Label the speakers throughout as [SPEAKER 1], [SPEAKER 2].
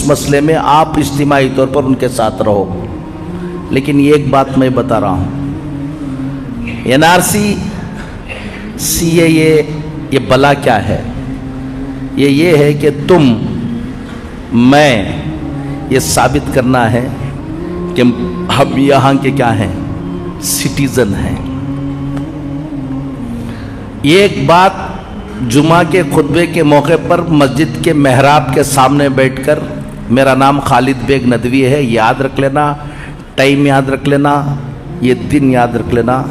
[SPEAKER 1] मसले में आप इज्तिमाई तौर पर उनके साथ रहो। लेकिन ये एक बात मैं बता रहा हूँ, एनआरसी, सीएए, ये बला क्या है? ये है कि मैं ये साबित करना है कि हम यहाँ के क्या हैं, सिटीजन हैं। ये एक बात जुमा के खुतबे के मौके पर मस्जिद के मेहराब के सामने बैठकर, मेरा नाम खालिद बेग नदवी है, याद रख लेना, टाइम याद रख लेना, ये दिन याद रख लेना,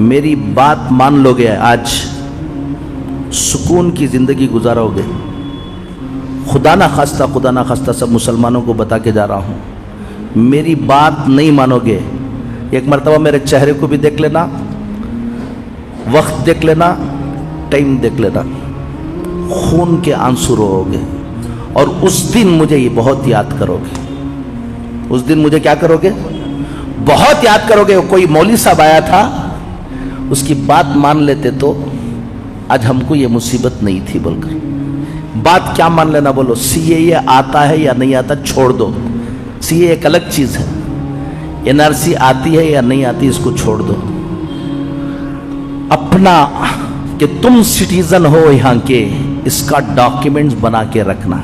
[SPEAKER 1] मेरी बात मान लोगे, आज सुकून की ज़िंदगी गुजारोगे। खुदा ना खास्ता सब मुसलमानों को बता के जा रहा हूँ, मेरी बात नहीं मानोगे, एक मरतबा मेरे चेहरे को भी देख लेना, वक्त देख लेना, टाइम देख लेना, खून के आंसू रोओगे। और उस दिन मुझे ये बहुत याद करोगे। उस दिन मुझे क्या करोगे? बहुत याद करोगे। कोई मौलवी साहब आया था, उसकी बात मान लेते तो आज हमको ये मुसीबत नहीं थी बोलकर। बात क्या मान लेना बोलो? सीएए आता है या नहीं आता, छोड़ दो, सीएए एक अलग चीज है। एनआरसी आती है या नहीं आती, इसको छोड़ दो। अपना कि तुम सिटीजन हो यहां के, इसका डॉक्यूमेंट्स बना के रखना।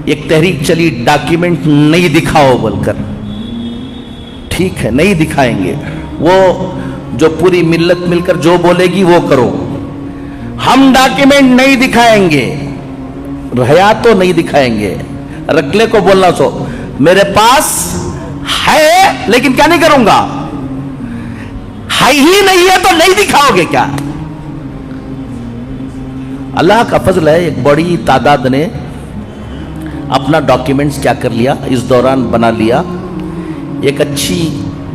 [SPEAKER 1] एक तहरीक चली, डॉक्यूमेंट नहीं दिखाओ बोलकर, ठीक है नहीं दिखाएंगे, वो जो पूरी मिल्लत मिलकर जो बोलेगी वो करो, हम डॉक्यूमेंट नहीं दिखाएंगे, रहया तो नहीं दिखाएंगे। रखले को बोलना सो मेरे पास है लेकिन क्या नहीं करूंगा, है ही नहीं है तो नहीं दिखाओगे क्या? अल्लाह का फजल है, एक बड़ी तादाद ने अपना डॉक्यूमेंट्स क्या कर लिया, इस दौरान बना लिया। एक अच्छी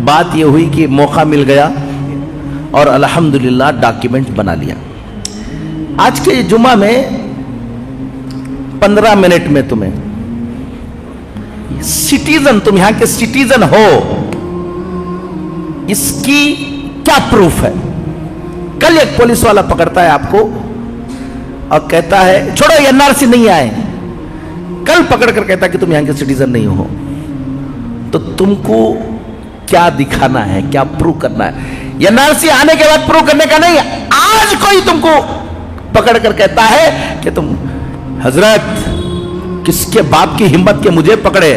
[SPEAKER 1] बात यह हुई कि मौका मिल गया और अल्हम्दुलिल्लाह डॉक्यूमेंट बना लिया। आज के जुमा में 15 मिनट में तुम्हें सिटीजन, तुम यहां के सिटीजन हो, इसकी क्या प्रूफ है? कल एक पुलिस वाला पकड़ता है आपको और कहता है छोड़ो एनआरसी नहीं आए, कल पकड़कर कहता है कि तुम यहां के सिटीजन नहीं हो। तो तुमको क्या दिखाना है, क्या प्रूव करना है? एनआरसी आने के बाद प्रूव करने का नहीं, आज कोई तुमको पकड़कर कहता है कि तुम हजरत किसके बाप की हिम्मत के मुझे पकड़े,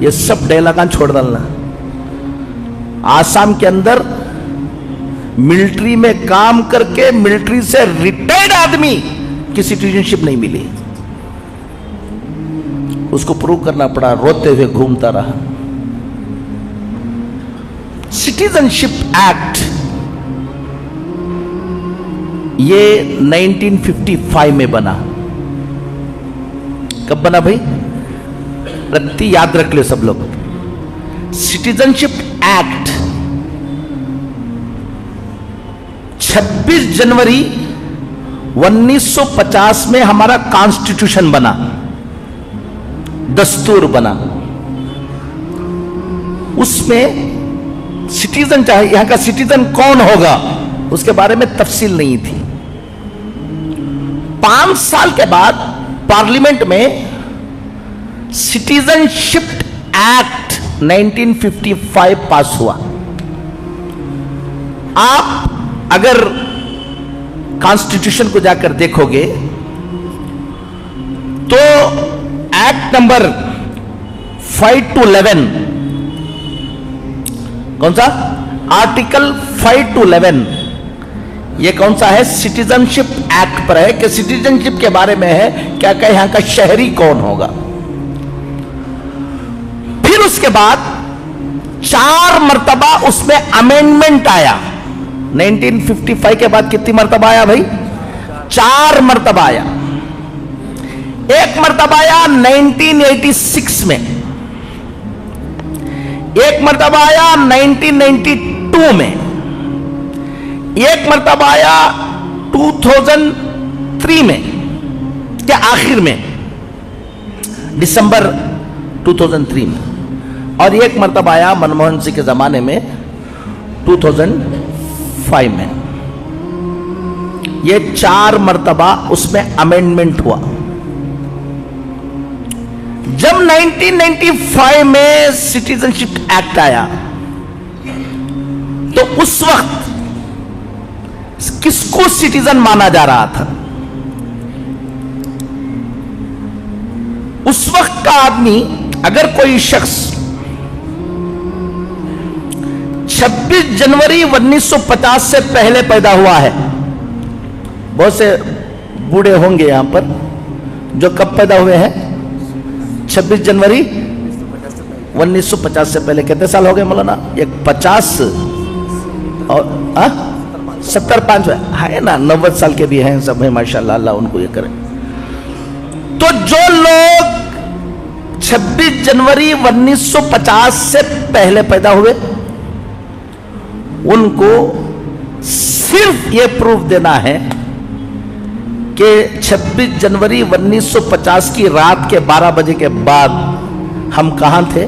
[SPEAKER 1] ये सब डायलॉग छोड़ डालना। आसाम के अंदर मिलिट्री में काम करके मिलिट्री से रिटायर्ड आदमी की सिटीजनशिप नहीं मिली, उसको प्रूव करना पड़ा, रोते हुए घूमता रहा। सिटीजनशिप एक्ट ये 1955 में बना। कब बना भाई? रत्ती याद रख ले सब लोग। सिटीजनशिप एक्ट 26 जनवरी 1950 में हमारा कॉन्स्टिट्यूशन बना, दस्तूर बना। उसमें सिटीजन, चाहे यहां का सिटीजन कौन होगा उसके बारे में तफसील नहीं थी। 5 साल के बाद पार्लियामेंट में सिटीजनशिप एक्ट 1955 पास हुआ। आप अगर कॉन्स्टिट्यूशन को जाकर देखोगे तो एक्ट नंबर 5 to 11, कौन सा? आर्टिकल 5 to 11, ये कौन सा है? सिटीजनशिप एक्ट पर है कि सिटीजनशिप के बारे में है क्या क्या, यहां का शहरी कौन होगा। फिर उसके बाद 4 मर्तबा उसमें अमेंडमेंट आया। 1955 के बाद कितनी मर्तबा आया भाई? 4 मर्तबा आया। एक मर्तबा आया 1986 में, एक मर्तबा आया 1992 में, एक मर्तबा आया 2003 में क्या आखिर में, दिसंबर 2003 में, और एक मर्तबा आया मनमोहन सिंह के जमाने में 2005 में। ये 4 मर्तबा उसमें अमेंडमेंट हुआ। जब 1995 में सिटीजनशिप एक्ट आया तो उस वक्त किसको सिटीजन माना जा रहा था? उस वक्त का आदमी, अगर कोई शख्स 26 जनवरी 1950 से पहले पैदा हुआ है, बहुत से बूढ़े होंगे यहां पर जो कब पैदा हुए हैं? 26 जनवरी 1950 से पहले। कितने साल हो गए मौलाना? एक 50 और 75 है ना, 90 साल के भी हैं सब, है माशाल्लाह, अल्लाह उनको ये करे। तो जो लोग 26 जनवरी 1950 से पहले पैदा हुए, उनको सिर्फ ये प्रूफ देना है कि 26 जनवरी 1950 की रात के 12 बजे के बाद हम कहां थे?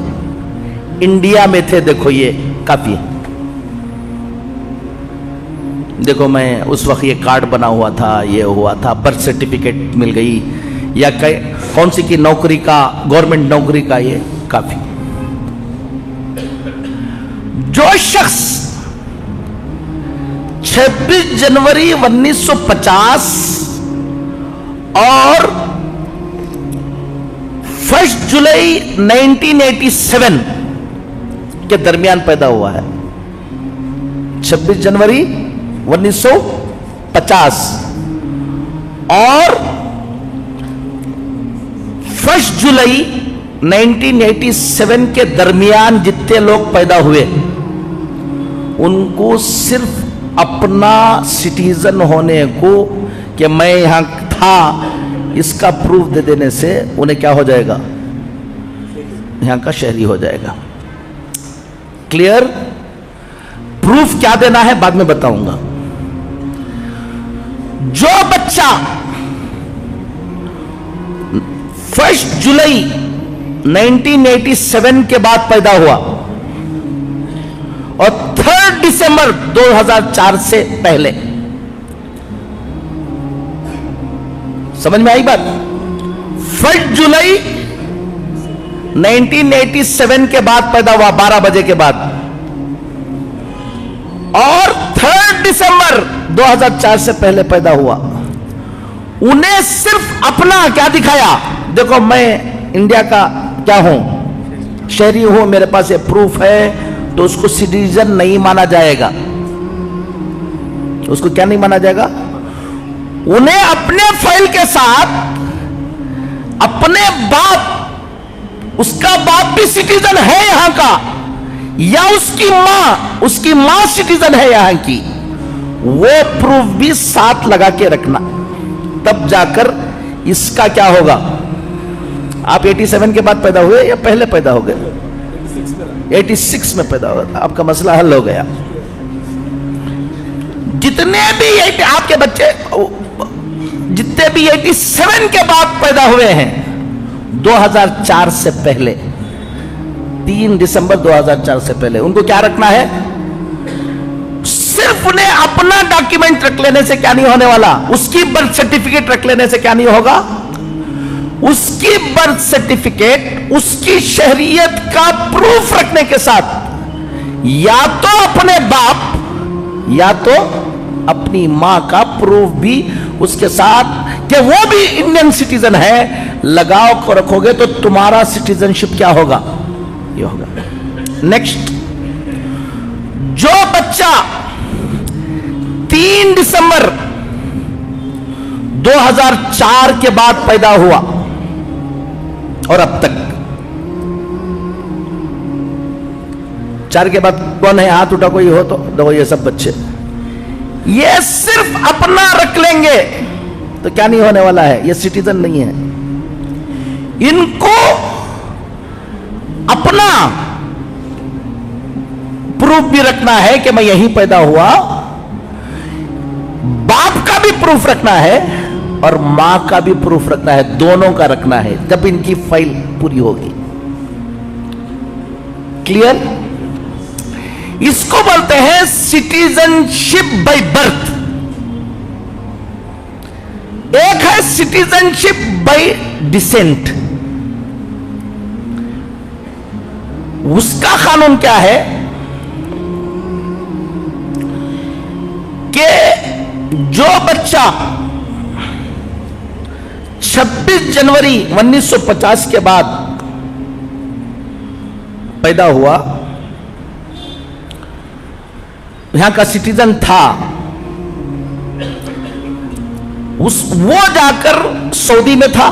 [SPEAKER 1] इंडिया में थे। देखो ये काफी है। देखो मैं उस वक्त ये कार्ड बना हुआ था, ये हुआ था, बर्थ सर्टिफिकेट मिल गई, या कौन सी की नौकरी का, गवर्नमेंट नौकरी का, ये काफी। जो शख्स 26 जनवरी 1950 और 1 जुलाई 1987 के दरमियान पैदा हुआ है, 26 जनवरी 1950 और 1 जुलाई 1987 के दरमियान जितने लोग पैदा हुए, उनको सिर्फ अपना सिटीजन होने को, कि मैं यहां था, इसका प्रूफ दे देने से उन्हें क्या हो जाएगा? यहां का शहरी हो जाएगा। क्लियर? प्रूफ क्या देना है बाद में बताऊंगा। जो बच्चा 1 जुलाई 1987 के बाद पैदा हुआ और 3 दिसंबर 2004 से पहले, समझ में आई बात? 1 जुलाई 1987 के बाद पैदा हुआ 12 बजे के बाद, और 3 दिसंबर 2004 से पहले पैदा हुआ, उन्हें सिर्फ अपना क्या दिखाया? देखो मैं इंडिया का क्या हूं, शहरी हूं, मेरे पास ये प्रूफ है, तो उसको सिटीजन नहीं माना जाएगा। उसको क्या नहीं माना जाएगा? उन्हें अपने फाइल के साथ अपने बाप, उसका बाप भी सिटीजन है यहां का, या उसकी मां सिटीजन है यहां की, वो प्रूफ भी साथ लगा के रखना, तब जाकर इसका क्या होगा। आप 87 के बाद पैदा हुए या पहले पैदा हो गए? 86 में पैदा हुआ था, आपका मसला हल हो गया। जितने भी आपके बच्चे जितने भी 87 के बाद पैदा हुए हैं 2004 से पहले, 3 दिसंबर 2004 से पहले, उनको क्या रखना है? सिर्फ उन्हें अपना डॉक्यूमेंट रख लेने से क्या नहीं होने वाला, उसकी बर्थ सर्टिफिकेट रख लेने से क्या नहीं होगा, उसकी बर्थ सर्टिफिकेट, उसकी शहरियत का प्रूफ रखने के साथ या तो अपने बाप या तो अपनी मां का प्रूफ भी उसके साथ कि वो भी इंडियन सिटीजन है, लगाव को रखोगे तो तुम्हारा सिटीजनशिप क्या होगा? ये होगा। नेक्स्ट, जो बच्चा 3 दिसंबर 2004 के बाद पैदा हुआ और अब तक, 4 के बाद कौन है? हाथ उठा कोई हो तो दो। ये सब बच्चे ये सिर्फ अपना रख लेंगे तो क्या नहीं होने वाला है, ये सिटीजन नहीं है। इनको अपना प्रूफ भी रखना है कि मैं यहीं पैदा हुआ, बाप का भी प्रूफ रखना है और मां का भी प्रूफ रखना है, दोनों का रखना है, जब इनकी फाइल पूरी होगी। क्लियर? इसको बोलते हैं सिटीजनशिप बाय बर्थ। एक है सिटीजनशिप बाय डिसेंट, उसका कानून क्या है कि जो बच्चा 26 जनवरी 1950 के बाद पैदा हुआ, यहां का सिटीजन था, वो जाकर सऊदी में था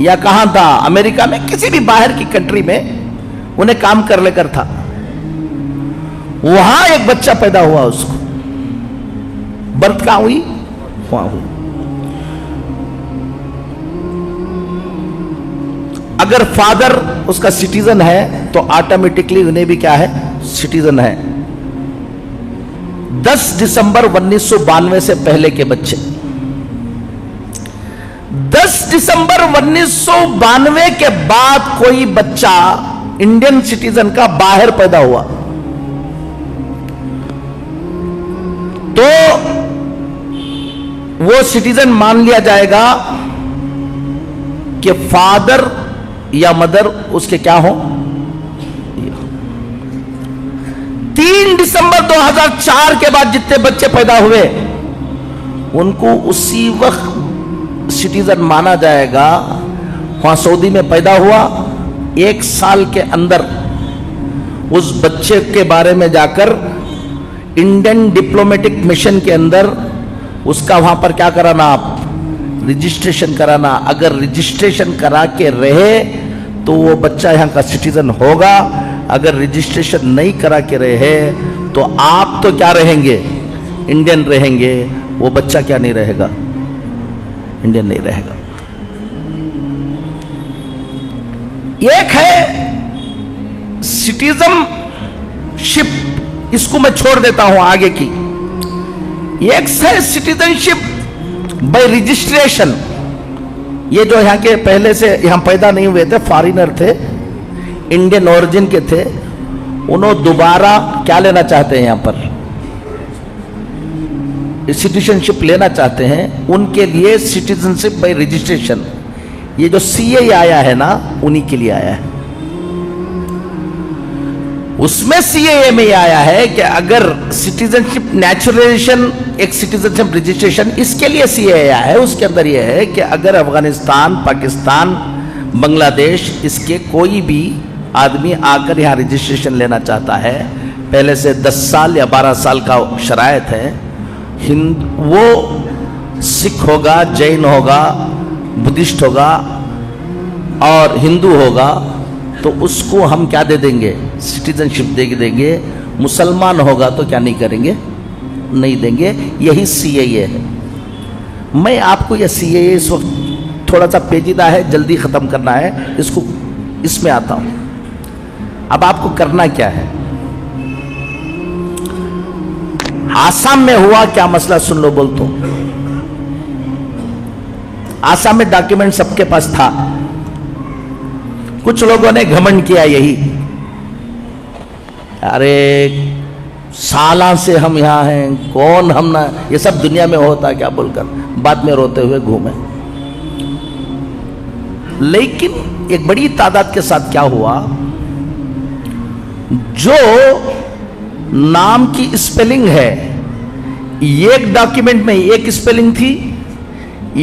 [SPEAKER 1] या कहां था, अमेरिका में, किसी भी बाहर की कंट्री में उन्हें काम कर लेकर था, वहां एक बच्चा पैदा हुआ, उसको बर्थ कहां हुई, वहां हुई। अगर फादर उसका सिटीजन है तो ऑटोमेटिकली उन्हें भी क्या है, सिटीजन है। 10 दिसंबर 1992 से पहले के बच्चे, 10 दिसंबर 1992 के बाद कोई बच्चा इंडियन सिटीजन का बाहर पैदा हुआ तो वो सिटीजन मान लिया जाएगा कि फादर या मदर उसके क्या हो। 3 दिसंबर 2004 के बाद जितने बच्चे पैदा हुए उनको उसी वक्त सिटीजन माना जाएगा। वहां सऊदी में पैदा हुआ, 1 साल के अंदर उस बच्चे के बारे में जाकर इंडियन डिप्लोमेटिक मिशन के अंदर उसका वहां पर क्या कराना, आप रजिस्ट्रेशन कराना। अगर रजिस्ट्रेशन करा के रहे तो वो बच्चा यहां का सिटीजन होगा, अगर रजिस्ट्रेशन नहीं करा के रहे तो आप तो क्या रहेंगे, इंडियन रहेंगे, वो बच्चा क्या नहीं रहेगा, इंडियन नहीं रहेगा। एक है सिटीजनशिप, इसको मैं छोड़ देता हूं आगे की। एक है सिटीजनशिप बाय रजिस्ट्रेशन। ये जो यहाँ के पहले से यहाँ पैदा नहीं हुए थे, फॉरेनर थे, इंडियन ओरिजिन के थे, उन्होंने दोबारा क्या लेना चाहते हैं, यहाँ पर सिटीजनशिप लेना चाहते हैं, उनके लिए सिटीजनशिप बाय रजिस्ट्रेशन, ये जो सीए आया है ना, उन्हीं के लिए आया है। उसमें सीएए में आया है कि अगर सिटीजनशिप नेचुरलाइजेशन, एक सिटीजनशिप रजिस्ट्रेशन, इसके लिए सीएए आया है। उसके अंदर यह है कि अगर अफगानिस्तान, पाकिस्तान, बांग्लादेश, इसके कोई भी आदमी आकर यहाँ रजिस्ट्रेशन लेना चाहता है, पहले से 10 साल या 12 साल का शरायत है, वो सिख होगा, जैन होगा, बुद्धिस्ट होगा और हिंदू होगा, तो उसको हम क्या दे देंगे, सिटीजनशिप दे देंगे। मुसलमान होगा तो क्या नहीं करेंगे, नहीं देंगे। यही सीएए है। मैं आपको यह सीएए इस वक्त थोड़ा सा पेचीदा है, जल्दी खत्म करना है इसको, इसमें आता हूं। अब आपको करना क्या है, आसाम में हुआ क्या मसला सुन लो, बोलता हूं। आसाम में डॉक्यूमेंट सबके पास था, कुछ लोगों ने घमंड किया यही, अरे साला से हम यहां हैं, कौन हम ना, ये सब दुनिया में होता क्या बोलकर बाद में रोते हुए घूमे। लेकिन एक बड़ी तादाद के साथ क्या हुआ, जो नाम की स्पेलिंग है, एक डॉक्यूमेंट में एक स्पेलिंग थी,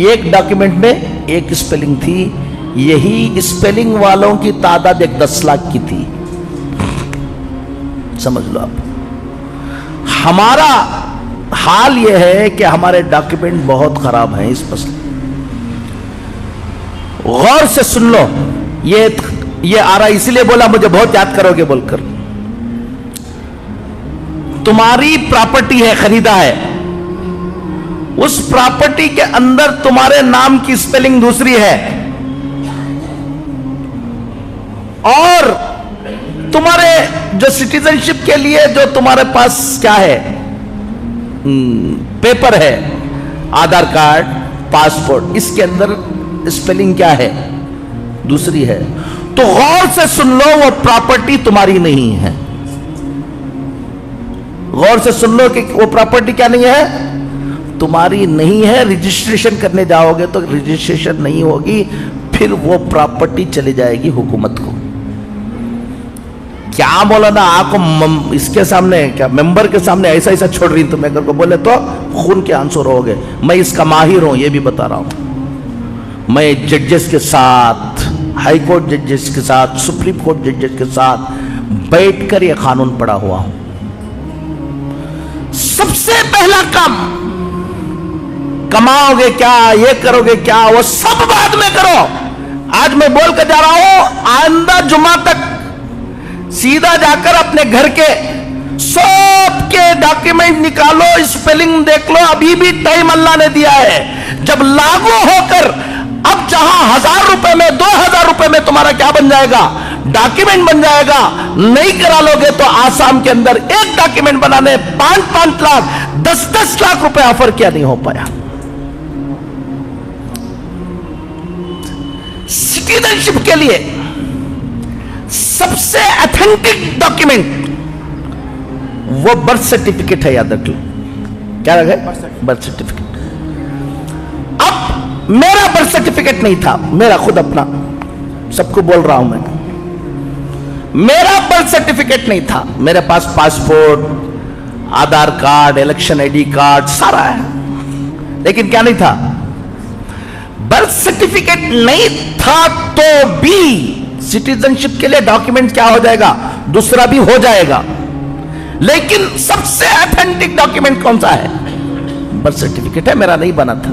[SPEAKER 1] एक डॉक्यूमेंट में एक स्पेलिंग थी, यही स्पेलिंग वालों की तादाद 10 लाख की थी। समझ लो आप। हमारा हाल यह है कि हमारे डॉक्यूमेंट बहुत खराब हैं इस मसले। गौर से सुन लो, ये आ रहा इसलिए बोला, मुझे बहुत याद करोगे बोलकर। तुम्हारी प्रॉपर्टी है, खरीदा है, उस प्रॉपर्टी के अंदर तुम्हारे नाम की स्पेलिंग दूसरी है और तुम्हारे जो सिटीजनशिप के लिए जो तुम्हारे पास क्या है, पेपर है, आधार कार्ड, पासपोर्ट, इसके अंदर स्पेलिंग क्या है, दूसरी है। तो गौर से सुन लो, वो प्रॉपर्टी तुम्हारी नहीं है। गौर से सुन लो कि वो प्रॉपर्टी क्या नहीं है, तुम्हारी नहीं है। रजिस्ट्रेशन करने जाओगे तो रजिस्ट्रेशन नहीं होगी, फिर वो प्रॉपर्टी चली जाएगी हुकूमत को। क्या बोला ना आपको इसके सामने, क्या मेंबर के सामने ऐसा ऐसा छोड़ रही तुम अगर को बोले तो खून के आंसू रहोगे। मैं इसका माहिर हूं, ये भी बता रहा हूं। मैं जजेस के साथ, हाई कोर्ट जजेस के साथ, सुप्रीम कोर्ट जजेस के साथ बैठकर ये कानून पढ़ा हुआ हूं। सबसे पहला काम, कमाओगे क्या, ये करोगे क्या, वो सब बाद में करो। आज मैं बोल कर जा रहा हूं, आइंदा जुमा तक सीधा जाकर अपने घर के सब के डॉक्यूमेंट निकालो, स्पेलिंग देख लो। अभी भी टाइम अल्लाह ने दिया है। जब लागू होकर अब जहां 1000 रुपए में, 2000 रुपए में तुम्हारा क्या बन जाएगा, डॉक्यूमेंट बन जाएगा। नहीं करा लोगे तो आसाम के अंदर एक डॉक्यूमेंट बनाने 5-5 लाख, 10-10 लाख रुपए ऑफर किया, नहीं हो पाया। सिटीजनशिप के लिए सबसे ऑथेंटिक डॉक्यूमेंट वो बर्थ सर्टिफिकेट है, याद रख लो। क्या रखे? Birth certificate. अब मेरा बर्थ सर्टिफिकेट नहीं था, मेरा खुद अपना, सबको बोल रहा हूं मैं, मेरा बर्थ सर्टिफिकेट नहीं था। मेरे पास पासपोर्ट, आधार कार्ड, इलेक्शन आईडी कार्ड सारा है, लेकिन क्या नहीं था? बर्थ सर्टिफिकेट नहीं था तो भी सिटीजनशिप के लिए डॉक्यूमेंट क्या हो जाएगा, दूसरा भी हो जाएगा। लेकिन सबसे ऑथेंटिक डॉक्यूमेंट कौन सा है? बर्थ सर्टिफिकेट है। मेरा नहीं बना था।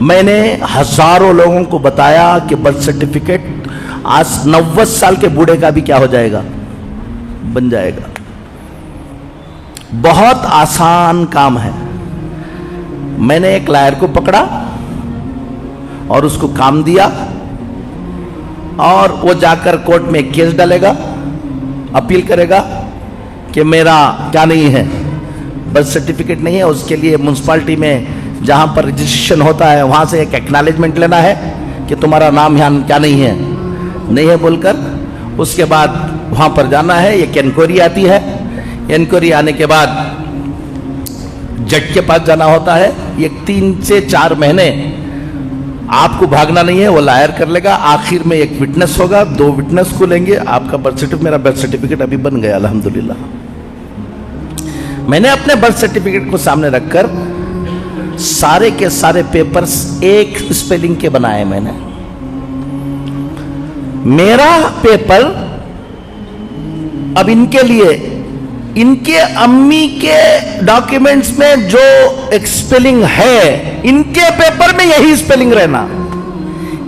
[SPEAKER 1] मैंने हजारों लोगों को बताया कि बर्थ सर्टिफिकेट आज 90 साल के बूढ़े का भी क्या हो जाएगा, बन जाएगा। बहुत आसान काम है। मैंने एक लायर को पकड़ा और उसको काम दिया, और वो जाकर कोर्ट में केस डालेगा, अपील करेगा कि मेरा क्या नहीं है, बर्थ सर्टिफिकेट नहीं है। उसके लिए म्यूनसिपालिटी में जहां पर रजिस्ट्रेशन होता है वहां से एक एक्नॉलेजमेंट लेना है कि तुम्हारा नाम यहाँ क्या नहीं है बोलकर। उसके बाद वहां पर जाना है, एक इंक्वायरी आती है। इंक्वायरी आने के बाद जज के पास जाना होता है। ये 3 से 4 महीने आपको भागना नहीं है, वो लायर कर लेगा। आखिर में एक विटनेस होगा, 2 विटनेस को लेंगे। आपका बर्थ सर्टिफिकेट, मेरा बर्थ सर्टिफिकेट अभी बन गया अल्हम्दुलिल्लाह। मैंने अपने बर्थ सर्टिफिकेट को सामने रखकर सारे के सारे पेपर्स एक स्पेलिंग के बनाए मैंने। मेरा पेपर अब इनके लिए, इनके अम्मी के डॉक्यूमेंट्स में जो एक स्पेलिंग है, इनके पेपर में यही स्पेलिंग रहना।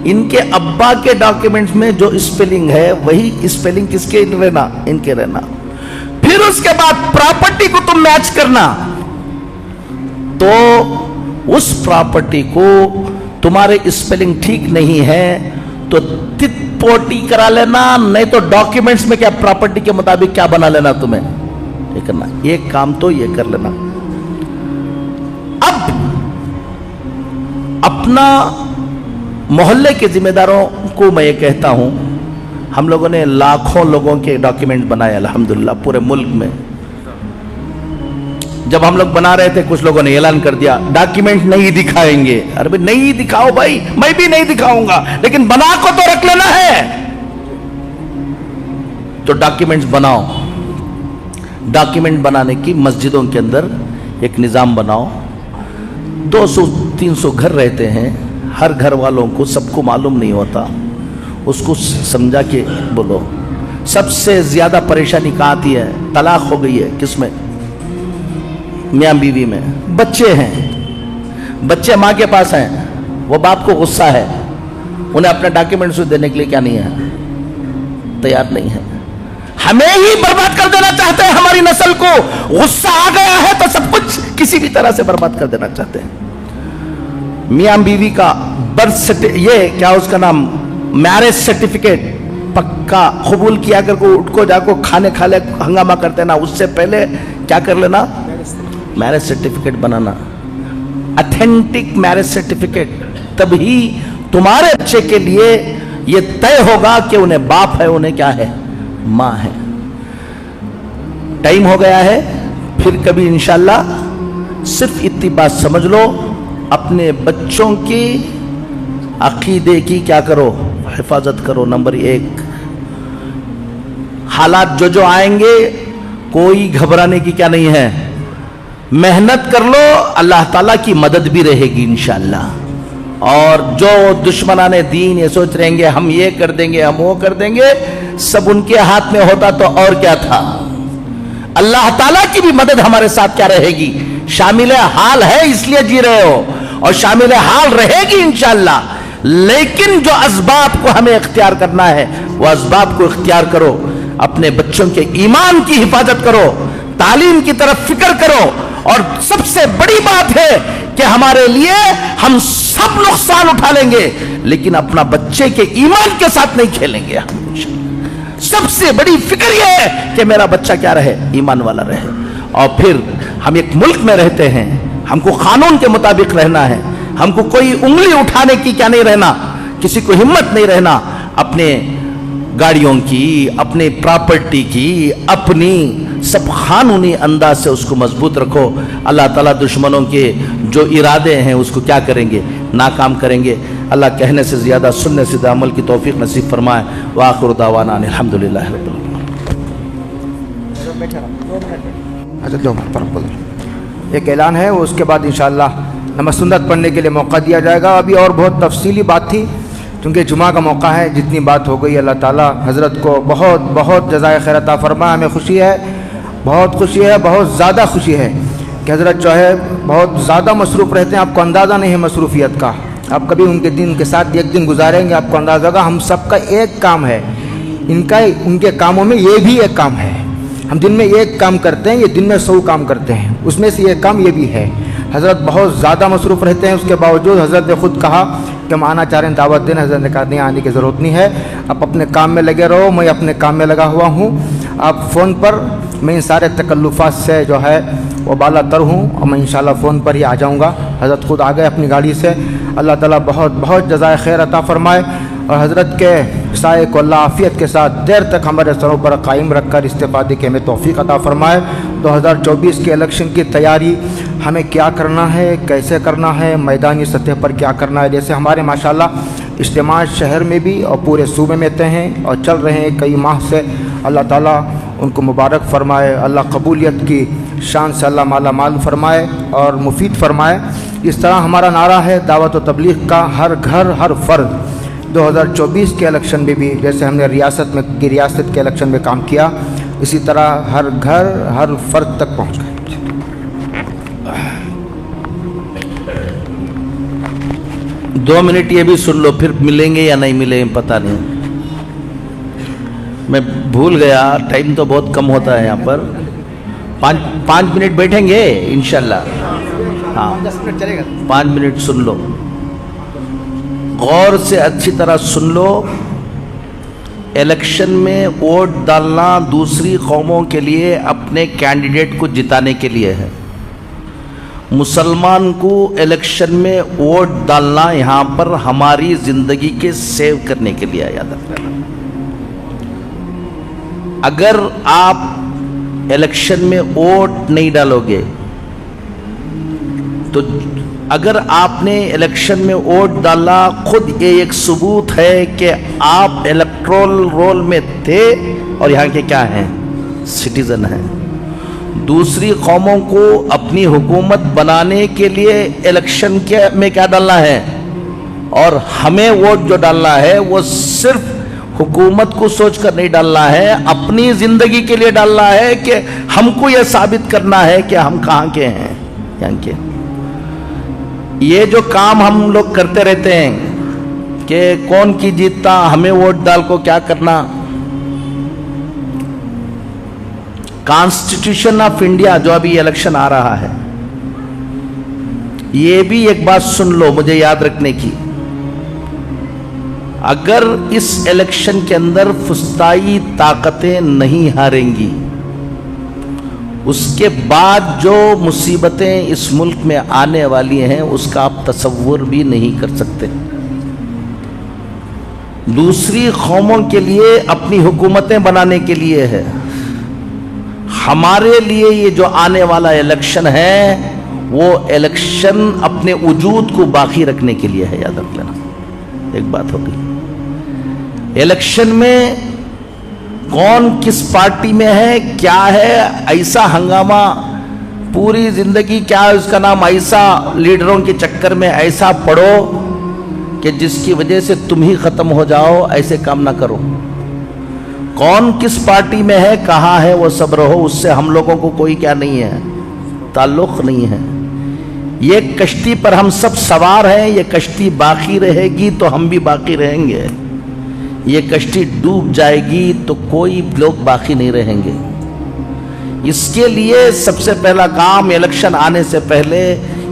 [SPEAKER 1] इनके अब्बा के डॉक्यूमेंट्स में जो स्पेलिंग है वही स्पेलिंग किसके रहना, इनके रहना। फिर उसके बाद प्रॉपर्टी को तुम मैच करना, तो उस प्रॉपर्टी को तुम्हारे स्पेलिंग ठीक नहीं है तो तित पोटी करा लेना, नहीं तो डॉक्यूमेंट्स में क्या प्रॉपर्टी के मुताबिक क्या बना लेना तुम्हें, ये करना। एक काम तो ये कर लेना। अब अपना मोहल्ले के जिम्मेदारों को मैं ये कहता हूं, हम लोगों ने लाखों लोगों के डॉक्यूमेंट बनाए अल्हम्दुलिल्लाह पूरे मुल्क में। जब हम लोग बना रहे थे कुछ लोगों ने ऐलान कर दिया डॉक्यूमेंट नहीं दिखाएंगे। अरे भाई नहीं दिखाओ भाई, मैं भी नहीं दिखाऊंगा, लेकिन बना को तो रख लेना है। तो डॉक्यूमेंट्स बनाओ। डॉक्यूमेंट बनाने की मस्जिदों के अंदर एक निज़ाम बनाओ। 200-300 घर रहते हैं, हर घर वालों को सबको मालूम नहीं होता, उसको समझा के बोलो। सबसे ज्यादा परेशानी कहाँ आती है? तलाक हो गई है, किसमें? मियाँ बीवी में। बच्चे हैं, बच्चे माँ के पास हैं, वो बाप को गुस्सा है, उन्हें अपने डॉक्यूमेंट्स देने के लिए क्या नहीं है, तैयार नहीं है। हमें ही बर्बाद कर देना चाहते हैं, हमारी नस्ल को गुस्सा आ गया है तो सब कुछ किसी भी तरह से बर्बाद कर देना चाहते हैं। मियाँ बीवी का बर्थ सर्टिफिकेट, ये क्या उसका नाम, मैरिज सर्टिफिकेट पक्का कबूल किया कर को उठ को जाको खाने खा ले हंगामा कर देना, उससे पहले क्या कर लेना, मैरिज सर्टिफिकेट बनाना, ऑथेंटिक मैरिज सर्टिफिकेट। तभी तुम्हारे बच्चे के लिए ये तय होगा कि उन्हें बाप है, उन्हें क्या है, मां है। टाइम हो गया है, फिर कभी इंशाल्लाह। सिर्फ इतनी बात समझ लो, अपने बच्चों की अकीदे की क्या करो, हिफाजत करो। नंबर 1, हालात जो आएंगे कोई घबराने की क्या नहीं है, मेहनत कर लो, अल्लाह ताला की मदद भी रहेगी इंशाअल्लाह। और जो दुश्मनाने दीन ये सोच रहेंगे हम ये कर देंगे हम वो कर देंगे, सब उनके हाथ में होता तो और क्या था। अल्लाह ताला की भी मदद हमारे साथ क्या रहेगी, शामिल हाल है इसलिए जी रहे हो और शामिल हाल रहेगी इंशाअल्लाह। लेकिन जो असबाब को हमें इख्तियार करना है वो असबाब को इख्तियार करो, अपने बच्चों के ईमान की हिफाजत करो, तालीम की तरफ फिक्र करो। और सबसे बड़ी बात है कि हमारे लिए हम सब नुकसान उठा लेंगे लेकिन अपना बच्चे के ईमान के साथ नहीं खेलेंगे हम। सबसे बड़ी फिक्र यह है कि मेरा बच्चा क्या रहे, ईमान वाला रहे। और फिर हम एक मुल्क में रहते हैं, हमको कानून के मुताबिक रहना है, हमको कोई उंगली उठाने की क्या नहीं रहना, किसी को हिम्मत नहीं रहना अपने गाड़ियों की, अपने प्रॉपर्टी की, अपनी सब कानूनी अंदाज से उसको मजबूत रखो। अल्लाह ताला दुश्मनों के जो इरादे हैं उसको क्या करेंगे, नाकाम करेंगे। अल्लाह कहने से ज़्यादा सुनने से अमल की तौफीक नसीब फरमाए। व आखिर दावाना अल्हम्दुलिल्लाह रब्बिल
[SPEAKER 2] आलमीन। एक ऐलान है वो उसके बाद इंशाअल्लाह नमाज़ सुन्नत पढ़ने के लिए मौका दिया जाएगा। अभी और बहुत तफसीली बात थी क्योंकि जुमा का मौका है, जितनी बात हो गई अल्लाह ताला हज़रत को बहुत बहुत जज़ाए खैर अता फरमाए। हमें खुशी है, बहुत खुशी है, बहुत ज़्यादा खुशी है कि हज़रत जो है बहुत ज़्यादा मसरूफ़ रहते हैं। आपको अंदाज़ा नहीं है मसरूफ़ियत का, आप कभी उनके दिन के साथ एक दिन गुजारेंगे आपको अंदाज़ा होगा। हम सबका एक काम है, इनका उनके कामों में ये भी एक काम है। हम दिन में एक काम करते हैं, ये दिन में 100 काम करते हैं, उसमें से एक काम ये भी है। हज़रत बहुत ज़्यादा मसरूफ़ रहते हैं, उसके बावजूद हज़रत ने ख़ुद कहा कि हम आना चाह रहे हैं, दावत देना। हज़रत ने कहा नहीं, आने की ज़रूरत नहीं है, आप अपने काम में लगे रहो, मैं अपने काम में लगा हुआ हूँ। आप फ़ोन पर, मैं इन सारे तकल्लुफ़ात से जो है वो बाला तर हूँ और मैं इंशाल्लाह फ़ोन पर ही आ जाऊँगा। हज़रत ख़ुद आ गए अपनी गाड़ी से। अल्लाह ताला बहुत बहुत जज़ाए खैर अता फ़रमाए और हज़रत के साए को अल्लाह आफ़ियत के साथ देर तक हमारे सरों पर कायम रख कर इस्तेफ़ादे की हमें तौफ़ीक़ अता फ़रमाए। 2024 के इलेक्शन की तैयारी हमें क्या करना है, कैसे करना है, मैदानी सतह पर क्या करना है। जैसे हमारे माशाल्लाह इज्तिमा शहर में भी और पूरे सूबे में तय हैं और चल रहे हैं कई माह से। अल्लाह ताला उनको मुबारक फ़रमाए, अल्लाह कबूलियत की शान से अल्लाह माला माल फ़रमाए और मुफीद फ़रमाए। इस तरह हमारा नारा है दावत व तबलीग का, हर घर हर फ़र्द। 2024 के इलेक्शन में भी जैसे हमने रियासत के इलेक्शन में काम किया, इसी तरह हर घर हर फ़र्द तक पहुँच गए।
[SPEAKER 1] 2 मिनट ये भी सुन लो, फिर मिलेंगे या नहीं मिलेंगे पता नहीं, मैं भूल गया। टाइम तो बहुत कम होता है यहाँ पर। 5 मिनट बैठेंगे इंशाल्लाह। हाँ
[SPEAKER 2] 10 मिनट चलेगा।
[SPEAKER 1] 5 मिनट सुन लो, गौर से अच्छी तरह सुन लो। इलेक्शन में वोट डालना दूसरी कौमों के लिए अपने कैंडिडेट को जिताने के लिए है। मुसलमान को इलेक्शन में वोट डालना यहाँ पर हमारी ज़िंदगी के सेव करने के लिए याद रखना। अगर आप इलेक्शन में वोट नहीं डालोगे तो अगर आपने इलेक्शन में वोट डाला, खुद ये एक सबूत है कि आप इलेक्ट्रोल रोल में थे और यहाँ के क्या हैं, सिटीजन हैं। दूसरी कौमों को अपनी हुकूमत बनाने के लिए इलेक्शन के में क्या डालना है, और हमें वोट जो डालना है वो सिर्फ हुकूमत को सोचकर नहीं डालना है, अपनी ज़िंदगी के लिए डालना है कि हमको यह साबित करना है कि हम कहाँ के हैं, यहाँ के। ये जो काम हम लोग करते रहते हैं कि कौन की जीतता, हमें वोट डाल को क्या करना। कॉन्स्टिट्यूशन ऑफ इंडिया जो अभी इलेक्शन आ रहा है, ये भी एक बात सुन लो मुझे याद रखने की। अगर इस इलेक्शन के अंदर फुस्ताई ताकतें नहीं हारेंगी, उसके बाद जो मुसीबतें इस मुल्क में आने वाली हैं उसका आप तसव्वुर भी नहीं कर सकते। दूसरी कौमों के लिए अपनी हुकूमतें बनाने के लिए है, हमारे लिए ये जो आने वाला इलेक्शन है वो इलेक्शन अपने वजूद को बाकी रखने के लिए है। याद रख लेना, एक बात होगी। इलेक्शन में कौन किस पार्टी में है, क्या है, ऐसा हंगामा पूरी जिंदगी, क्या है उसका नाम, ऐसा लीडरों के चक्कर में ऐसा पड़ो कि जिसकी वजह से तुम ही खत्म हो जाओ, ऐसे काम ना करो। कौन किस पार्टी में है, कहाँ है, वो सब रहो, उससे हम लोगों को कोई क्या नहीं है, ताल्लुक नहीं है। ये कश्ती पर हम सब सवार हैं, ये कश्ती बाकी रहेगी तो हम भी बाकी रहेंगे, ये कश्ती डूब जाएगी तो कोई लोग बाकी नहीं रहेंगे। इसके लिए सबसे पहला काम, इलेक्शन आने से पहले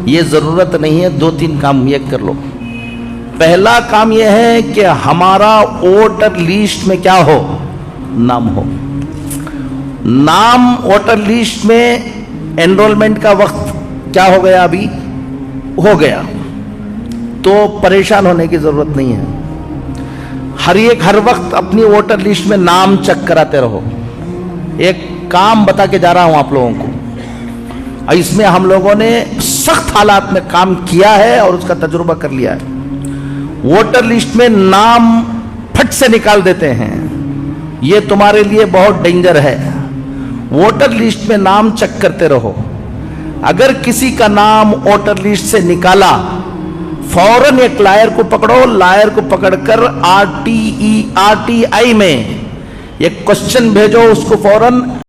[SPEAKER 1] ये ज़रूरत नहीं है, 2-3 काम ये कर लो। पहला काम यह है कि हमारा वोटर लिस्ट में क्या हो, नाम हो। नाम वोटर लिस्ट में एनरोलमेंट का वक्त क्या हो गया, अभी हो गया, तो परेशान होने की जरूरत नहीं है। हर वक्त अपनी वोटर लिस्ट में नाम चेक कराते रहो। एक काम बता के जा रहा हूं आप लोगों को, इसमें हम लोगों ने सख्त हालात में काम किया है और उसका तजुर्बा कर लिया है। वोटर लिस्ट में नाम फट से निकाल देते हैं, ये तुम्हारे लिए बहुत डेंजर है। वोटर लिस्ट में नाम चेक करते रहो। अगर किसी का नाम वोटर लिस्ट से निकाला, फौरन एक लायर को पकड़ो, लायर को पकड़कर RTI में एक क्वेश्चन भेजो उसको फौरन